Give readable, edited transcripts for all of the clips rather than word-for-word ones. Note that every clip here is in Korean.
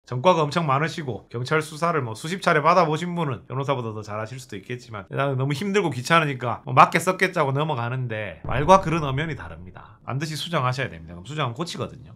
전과가 엄청 많으시고 경찰 수사를 뭐 수십 차례 받아보신 분은 변호사보다 더 잘하실 수도 있겠지만 나는 너무 힘들고 귀찮으니까 뭐 맞게 썼겠자고 넘어가는데 말과 글은 엄연히 다릅니다. 반드시 수정하셔야 됩니다. 그럼 수정은 고치거든요.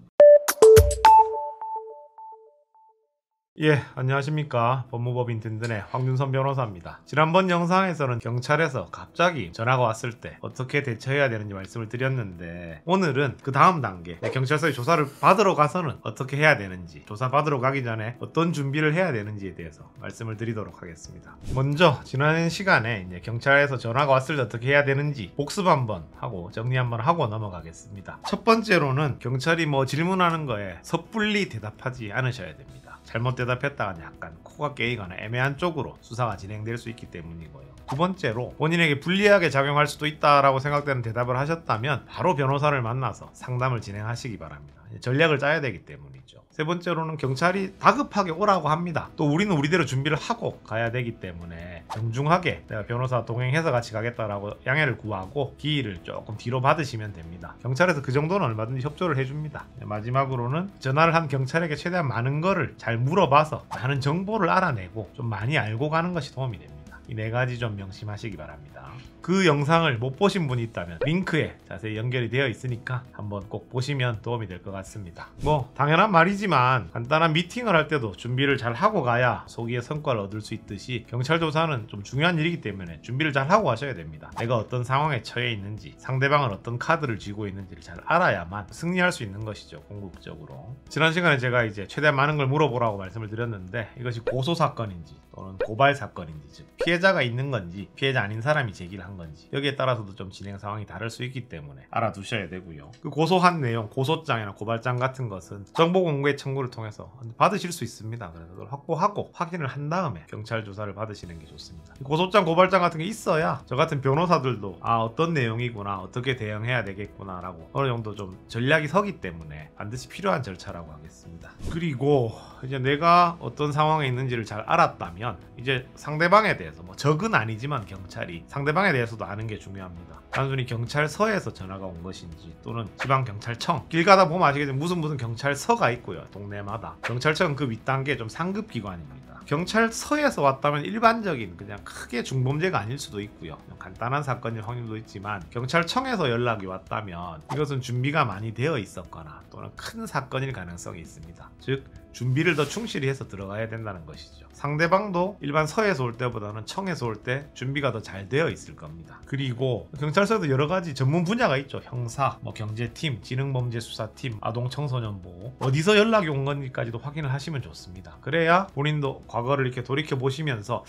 예, 안녕하십니까. 법무법인 든든의 황윤선 변호사입니다. 지난번 영상에서는 경찰에서 갑자기 전화가 왔을 때 어떻게 대처해야 되는지 말씀을 드렸는데, 오늘은 그 다음 단계, 경찰서에 조사를 받으러 가서는 어떻게 해야 되는지, 조사 받으러 가기 전에 어떤 준비를 해야 되는지에 대해서 말씀을 드리도록 하겠습니다. 먼저 지난 시간에 이제 경찰에서 전화가 왔을 때 어떻게 해야 되는지 복습 한번 하고 정리 한번 하고 넘어가겠습니다. 첫 번째로는 경찰이 뭐 질문하는 거에 섣불리 대답하지 않으셔야 됩니다. 잘못 대답했다가 약간 코가 깨이거나 애매한 쪽으로 수사가 진행될 수 있기 때문이고요. 두 번째로, 본인에게 불리하게 작용할 수도 있다라고 생각되는 대답을 하셨다면 바로 변호사를 만나서 상담을 진행하시기 바랍니다. 전략을 짜야 되기 때문이죠. 세 번째로는 경찰이 다급하게 오라고 합니다. 또 우리는 우리대로 준비를 하고 가야 되기 때문에 정중하게 내가 변호사 동행해서 같이 가겠다라고 양해를 구하고 기일을 조금 뒤로 받으시면 됩니다. 경찰에서 그 정도는 얼마든지 협조를 해줍니다. 마지막으로는 전화를 한 경찰에게 최대한 많은 거를 잘 물어봐서 많은 정보를 알아내고 좀 많이 알고 가는 것이 도움이 됩니다. 이 네 가지 좀 명심하시기 바랍니다. 그 영상을 못 보신 분이 있다면 링크에 자세히 연결이 되어 있으니까 한번 꼭 보시면 도움이 될 것 같습니다. 뭐 당연한 말이지만 간단한 미팅을 할 때도 준비를 잘 하고 가야 소기의 성과를 얻을 수 있듯이 경찰 조사는 좀 중요한 일이기 때문에 준비를 잘 하고 가셔야 됩니다. 내가 어떤 상황에 처해 있는지, 상대방은 어떤 카드를 쥐고 있는지를 잘 알아야만 승리할 수 있는 것이죠, 궁극적으로. 지난 시간에 제가 이제 최대한 많은 걸 물어보라고 말씀을 드렸는데, 이것이 고소 사건인지 또는 고발 사건인지, 즉 피해자가 있는 건지 피해자 아닌 사람이 제기를 한 건지, 여기에 따라서도 좀 진행 상황이 다를 수 있기 때문에 알아두셔야 되고요. 그 고소한 내용, 고소장이나 고발장 같은 것은 정보공개 청구를 통해서 받으실 수 있습니다. 그래서 그걸 확보하고 확인을 한 다음에 경찰 조사를 받으시는 게 좋습니다. 고소장, 고발장 같은 게 있어야 저 같은 변호사들도 어떤 내용이구나, 어떻게 대응해야 되겠구나 라고 어느 정도 좀 전략이 서기 때문에 반드시 필요한 절차라고 하겠습니다. 그리고 이제 내가 어떤 상황에 있는지를 잘 알았다면 이제 상대방에 대해서, 뭐 적은 아니지만 경찰이 상대방에 대해서도 아는 게 중요합니다. 단순히 경찰서에서 전화가 온 것인지 또는 지방경찰청, 길 가다 보면 아시겠지만 무슨 경찰서가 있고요. 동네마다. 경찰청은 그 윗단계 좀 상급 기관입니다. 경찰서에서 왔다면 일반적인 그냥 크게 중범죄가 아닐 수도 있고요. 간단한 사건일 확률도 있지만, 경찰청에서 연락이 왔다면 이것은 준비가 많이 되어 있었거나 또는 큰 사건일 가능성이 있습니다. 즉 준비를 더 충실히 해서 들어가야 된다는 것이죠. 상대방도 일반 서에서 올 때보다는 청에서 올 때 준비가 더 잘 되어 있을 겁니다. 그리고 경찰서에도 여러 가지 전문 분야가 있죠. 형사, 뭐 경제팀, 지능범죄수사팀, 아동청소년보호, 어디서 연락이 온 건지까지도 확인을 하시면 좋습니다. 그래야 본인도 과거를 이렇게 돌이켜 보시면서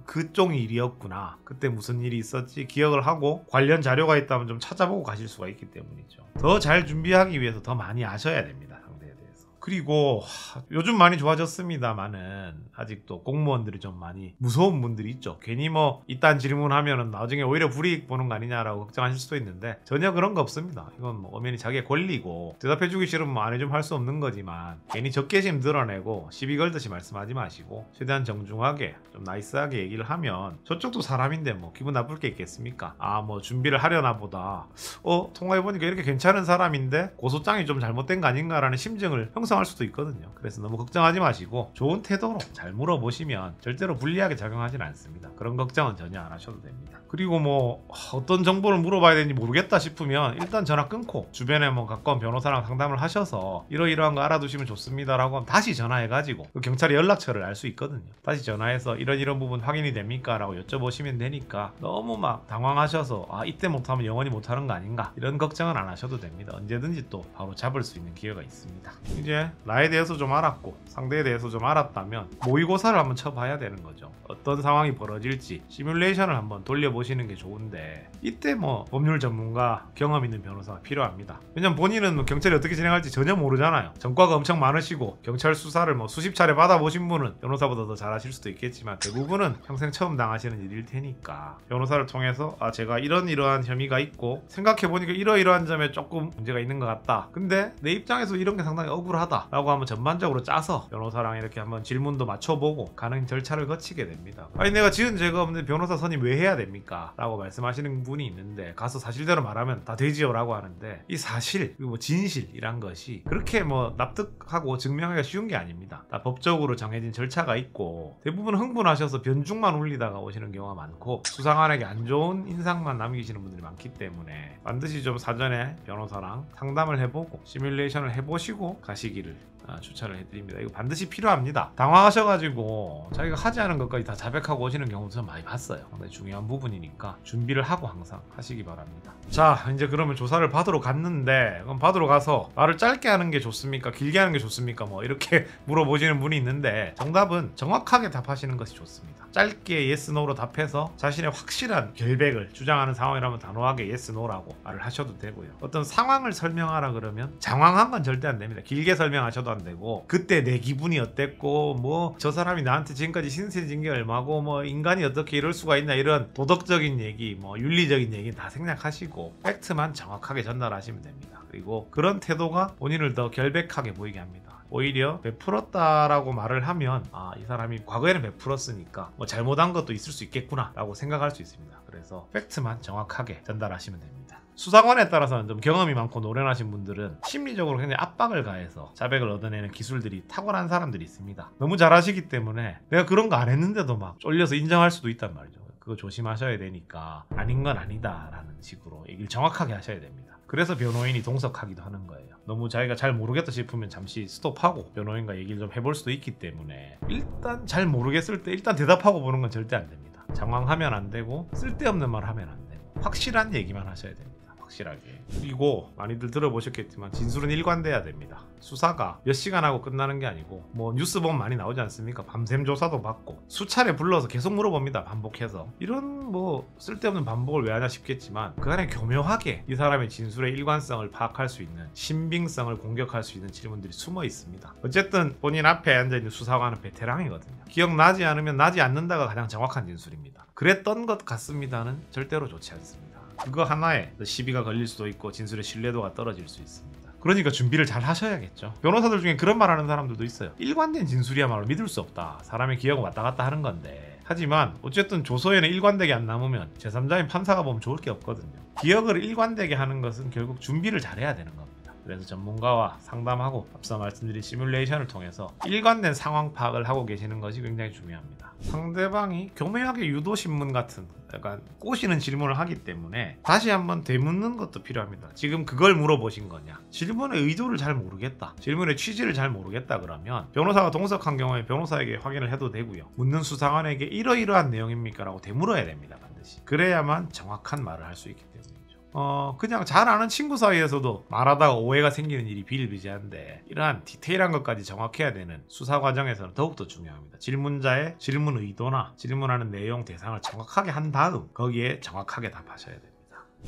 그쪽 일이었구나, 그때 무슨 일이 있었지 기억을 하고 관련 자료가 있다면 좀 찾아보고 가실 수가 있기 때문이죠. 더 잘 준비하기 위해서 더 많이 아셔야 됩니다. 그리고 요즘 많이 좋아졌습니다만은 아직도 공무원들이 좀 많이 무서운 분들이 있죠. 괜히 뭐 이딴 질문하면은 나중에 오히려 불이익 보는 거 아니냐라고 걱정하실 수도 있는데, 전혀 그런 거 없습니다. 이건 뭐 엄연히 자기의 권리고, 대답해주기 싫으면 뭐 안 해주면 할 수 없는 거지만 괜히 적개심 드러내고 시비 걸듯이 말씀하지 마시고 최대한 정중하게 좀 나이스하게 얘기를 하면 저쪽도 사람인데 뭐 기분 나쁠 게 있겠습니까? 뭐 준비를 하려나 보다, 통화해보니까 이렇게 괜찮은 사람인데 고소장이 좀 잘못된 거 아닌가라는 심증을 형성할 수도 있거든요. 그래서 너무 걱정하지 마시고 좋은 태도로 잘 물어보시면 절대로 불리하게 작용하진 않습니다. 그런 걱정은 전혀 안 하셔도 됩니다. 그리고 뭐 어떤 정보를 물어봐야 되는지 모르겠다 싶으면 일단 전화 끊고 주변에 뭐 가까운 변호사랑 상담을 하셔서 이러이러한 거 알아두시면 좋습니다라고 하면 다시 전화해가지고 그 경찰의 연락처를 알 수 있거든요. 다시 전화해서 이런 부분 확인이 됩니까? 라고 여쭤보시면 되니까 너무 막 당황하셔서 이때 못하면 영원히 못하는 거 아닌가, 이런 걱정은 안 하셔도 됩니다. 언제든지 또 바로 잡을 수 있는 기회가 있습니다. 이제 나에 대해서 좀 알았고 상대에 대해서 좀 알았다면 모의고사를 한번 쳐봐야 되는 거죠. 어떤 상황이 벌어질지 시뮬레이션을 한번 돌려보시는 게 좋은데, 이때 뭐 법률 전문가, 경험 있는 변호사가 필요합니다. 왜냐면 본인은 뭐 경찰이 어떻게 진행할지 전혀 모르잖아요. 전과가 엄청 많으시고 경찰 수사를 뭐 수십 차례 받아보신 분은 변호사보다 더 잘하실 수도 있겠지만 대부분은 평생 처음 당하시는 일일 테니까 변호사를 통해서 제가 이러한 혐의가 있고 생각해보니까 이러이러한 점에 조금 문제가 있는 것 같다, 근데 내 입장에서 이런 게 상당히 억울하다 필요하다라고 한번 전반적으로 짜서 변호사랑 이렇게 한번 질문도 맞춰보고 가는 절차를 거치게 됩니다. 아니 내가 지은 죄가 없는데 변호사 선임 왜 해야 됩니까? 라고 말씀하시는 분이 있는데 가서 사실대로 말하면 다 되지요 라고 하는데 이 사실 그리고 뭐 진실이란 것이 그렇게 뭐 납득하고 증명하기가 쉬운 게 아닙니다. 다 법적으로 정해진 절차가 있고 대부분 흥분하셔서 변죽만 울리다가 오시는 경우가 많고 수사관에게 안 좋은 인상만 남기시는 분들이 많기 때문에 반드시 좀 사전에 변호사랑 상담을 해보고 시뮬레이션을 해보시고 가시기를 추천을 해드립니다. 이거 반드시 필요합니다. 당황하셔가지고 자기가 하지 않은 것까지 다 자백하고 오시는 경우도 전 많이 봤어요. 상당히 중요한 부분이니까 준비를 하고 항상 하시기 바랍니다. 자, 이제 그러면 조사를 받으러 갔는데 그럼 받으러 가서 말을 짧게 하는 게 좋습니까? 길게 하는 게 좋습니까? 뭐 이렇게 물어보시는 분이 있는데 정답은 정확하게 답하시는 것이 좋습니다. 짧게 yes, no로 답해서 자신의 확실한 결백을 주장하는 상황이라면 단호하게 yes, no라고 말을 하셔도 되고요. 어떤 상황을 설명하라 그러면 장황한 건 절대 안 됩니다. 길게 설명하셔도 안 되고 그때 내 기분이 어땠고 뭐 저 사람이 나한테 지금까지 신세진 게 얼마고 뭐 인간이 어떻게 이럴 수가 있나 이런 도덕적인 얘기 뭐 윤리적인 얘기 다 생략하시고 팩트만 정확하게 전달하시면 됩니다. 그리고 그런 태도가 본인을 더 결백하게 보이게 합니다. 오히려 베풀었다라고 말을 하면 이 사람이 과거에는 베풀었으니까 뭐 잘못한 것도 있을 수 있겠구나 라고 생각할 수 있습니다. 그래서 팩트만 정확하게 전달하시면 됩니다. 수사관에 따라서는 좀 경험이 많고 노련하신 분들은 심리적으로 굉장히 압박을 가해서 자백을 얻어내는 기술들이 탁월한 사람들이 있습니다. 너무 잘하시기 때문에 내가 그런 거 안 했는데도 막 쫄려서 인정할 수도 있단 말이죠. 그거 조심하셔야 되니까 아닌 건 아니다 라는 식으로 얘기를 정확하게 하셔야 됩니다. 그래서 변호인이 동석하기도 하는 거예요. 너무 자기가 잘 모르겠다 싶으면 잠시 스톱하고 변호인과 얘기를 좀 해볼 수도 있기 때문에 일단 잘 모르겠을 때 일단 대답하고 보는 건 절대 안 됩니다. 장황하면 안 되고 쓸데없는 말 하면 안 되고 확실한 얘기만 하셔야 됩니다. 확실하게. 그리고 많이들 들어보셨겠지만 진술은 일관돼야 됩니다. 수사가 몇 시간 하고 끝나는 게 아니고 뭐 뉴스 보면 많이 나오지 않습니까? 밤샘 조사도 받고 수차례 불러서 계속 물어봅니다. 반복해서. 이런 뭐 쓸데없는 반복을 왜 하냐 싶겠지만 그 안에 교묘하게 이 사람의 진술의 일관성을 파악할 수 있는 신빙성을 공격할 수 있는 질문들이 숨어 있습니다. 어쨌든 본인 앞에 앉아있는 수사관은 베테랑이거든요. 기억나지 않으면 나지 않는다가 가장 정확한 진술입니다. 그랬던 것 같습니다는 절대로 좋지 않습니다. 그거 하나에 시비가 걸릴 수도 있고 진술의 신뢰도가 떨어질 수 있습니다. 그러니까 준비를 잘 하셔야겠죠. 변호사들 중에 그런 말 하는 사람들도 있어요. 일관된 진술이야말로 믿을 수 없다. 사람의 기억은 왔다 갔다 하는 건데. 하지만 어쨌든 조서에는 일관되게 안 남으면 제3자인 판사가 보면 좋을 게 없거든요. 기억을 일관되게 하는 것은 결국 준비를 잘해야 되는 겁니다. 그래서 전문가와 상담하고 앞서 말씀드린 시뮬레이션을 통해서 일관된 상황 파악을 하고 계시는 것이 굉장히 중요합니다. 상대방이 교묘하게 유도신문 같은 약간 꼬시는 질문을 하기 때문에 다시 한번 되묻는 것도 필요합니다. 지금 그걸 물어보신 거냐? 질문의 의도를 잘 모르겠다. 질문의 취지를 잘 모르겠다 그러면 변호사가 동석한 경우에 변호사에게 확인을 해도 되고요. 묻는 수사관에게 이러이러한 내용입니까? 라고 되물어야 됩니다. 반드시. 그래야만 정확한 말을 할 수 있기 때문에. 그냥 잘 아는 친구 사이에서도 말하다가 오해가 생기는 일이 비일비재한데 이러한 디테일한 것까지 정확해야 되는 수사 과정에서는 더욱더 중요합니다. 질문자의 질문 의도나 질문하는 내용 대상을 정확하게 한 다음 거기에 정확하게 답하셔야 됩니다.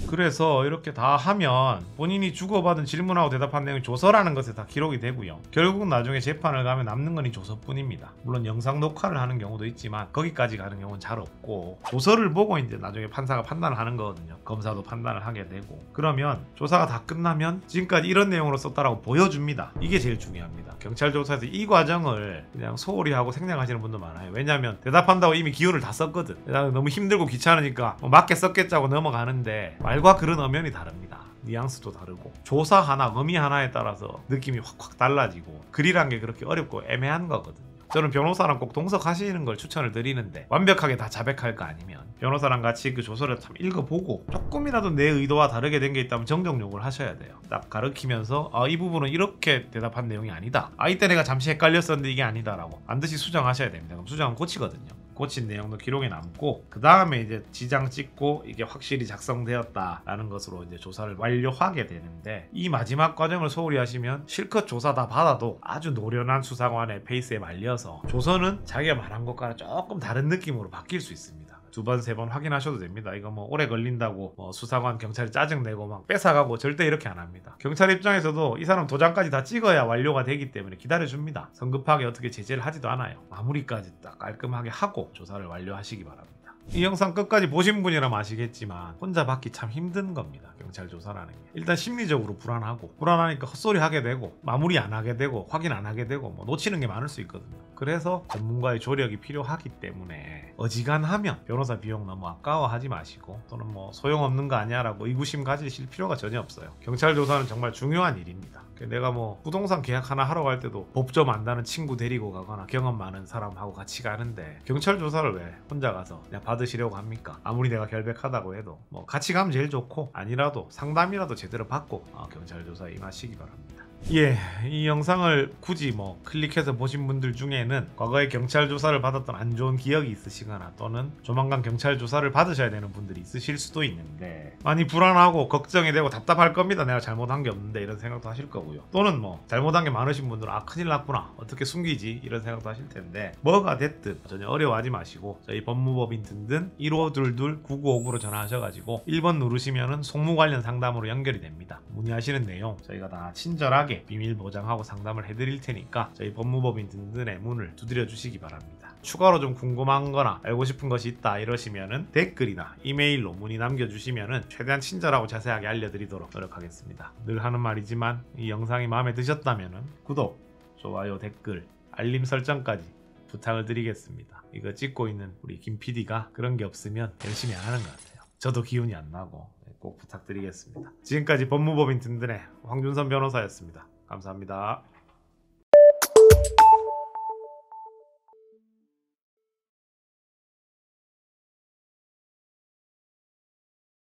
그래서 이렇게 다 하면 본인이 주고받은 질문하고 대답한 내용이 조서라는 것에 다 기록이 되고요. 결국 나중에 재판을 가면 남는 건 이 조서뿐입니다. 물론 영상 녹화를 하는 경우도 있지만 거기까지 가는 경우는 잘 없고 조서를 보고 이제 나중에 판사가 판단을 하는 거거든요. 검사도 판단을 하게 되고 그러면 조사가 다 끝나면 지금까지 이런 내용으로 썼다라고 보여줍니다. 이게 제일 중요합니다. 경찰 조사에서 이 과정을 그냥 소홀히 하고 생략하시는 분도 많아요. 왜냐하면 대답한다고 이미 기운을 다 썼거든. 너무 힘들고 귀찮으니까 맞게 썼겠자고 넘어가는데 말과 글은 엄연히 다릅니다. 뉘앙스도 다르고 조사 하나, 의미 하나에 따라서 느낌이 확확 달라지고 글이란 게 그렇게 어렵고 애매한 거거든요. 저는 변호사랑 꼭 동석하시는 걸 추천을 드리는데 완벽하게 다 자백할 거 아니면 변호사랑 같이 그 조서를 참 읽어보고 조금이라도 내 의도와 다르게 된 게 있다면 정정 요구를 하셔야 돼요. 딱 가르치면서 이 부분은 이렇게 대답한 내용이 아니다. 이때 내가 잠시 헷갈렸었는데 이게 아니다 라고 반드시 수정하셔야 됩니다. 그럼 수정은 고치거든요. 고친 내용도 기록에 남고 그 다음에 이제 지장 찍고 이게 확실히 작성되었다라는 것으로 이제 조사를 완료하게 되는데 이 마지막 과정을 소홀히 하시면 실컷 조사 다 받아도 아주 노련한 수사관의 페이스에 말려서 조서는 자기가 말한 것과는 조금 다른 느낌으로 바뀔 수 있습니다. 두 번, 세 번 확인하셔도 됩니다. 이거 뭐 오래 걸린다고 수사관, 경찰이 짜증내고 막 뺏어가고 절대 이렇게 안 합니다. 경찰 입장에서도 이 사람 도장까지 다 찍어야 완료가 되기 때문에 기다려줍니다. 성급하게 어떻게 제재를 하지도 않아요. 마무리까지 딱 깔끔하게 하고 조사를 완료하시기 바랍니다. 이 영상 끝까지 보신 분이라면 아시겠지만 혼자 받기 참 힘든 겁니다. 경찰 조사라는 게 일단 심리적으로 불안하니까 헛소리 하게 되고 마무리 안 하게 되고 확인 안 하게 되고 뭐 놓치는 게 많을 수 있거든요. 그래서 전문가의 조력이 필요하기 때문에 어지간하면 변호사 비용 너무 아까워하지 마시고 또는 뭐 소용없는 거 아니야 라고 의구심 가지실 필요가 전혀 없어요. 경찰 조사는 정말 중요한 일입니다. 내가 뭐 부동산 계약 하나 하러 갈 때도 법조 만다는 친구 데리고 가거나 경험 많은 사람하고 같이 가는데 경찰 조사를 왜 혼자 가서 그냥 받으시려고 합니까? 아무리 내가 결백하다고 해도 뭐 같이 가면 제일 좋고 아니라도 상담이라도 제대로 받고 경찰 조사에 임하시기 바랍니다. 예, 이 영상을 굳이 뭐 클릭해서 보신 분들 중에는 과거에 경찰 조사를 받았던 안 좋은 기억이 있으시거나 또는 조만간 경찰 조사를 받으셔야 되는 분들이 있으실 수도 있는데 많이 불안하고 걱정이 되고 답답할 겁니다. 내가 잘못한 게 없는데 이런 생각도 하실 거고요. 또는 뭐 잘못한 게 많으신 분들은 큰일 났구나 어떻게 숨기지 이런 생각도 하실 텐데 뭐가 됐든 전혀 어려워하지 마시고 저희 법무법인 든든 1522-9959로 전화하셔가지고 1번 누르시면은 송무 관련 상담으로 연결이 됩니다. 문의하시는 내용 저희가 다 친절하게 비밀 보장하고 상담을 해드릴 테니까 저희 법무법인 든든의 문을 두드려 주시기 바랍니다. 추가로 좀 궁금한 거나 알고 싶은 것이 있다 이러시면은 댓글이나 이메일로 문의 남겨주시면은 최대한 친절하고 자세하게 알려드리도록 노력하겠습니다. 늘 하는 말이지만 이 영상이 마음에 드셨다면은 구독, 좋아요, 댓글, 알림 설정까지 부탁을 드리겠습니다. 이거 찍고 있는 우리 김 PD가 그런 게 없으면 열심히 안 하는 것 같아요. 저도 기운이 안 나고 꼭 부탁드리겠습니다. 지금까지 법무법인 든든의 황준선 변호사였습니다. 감사합니다.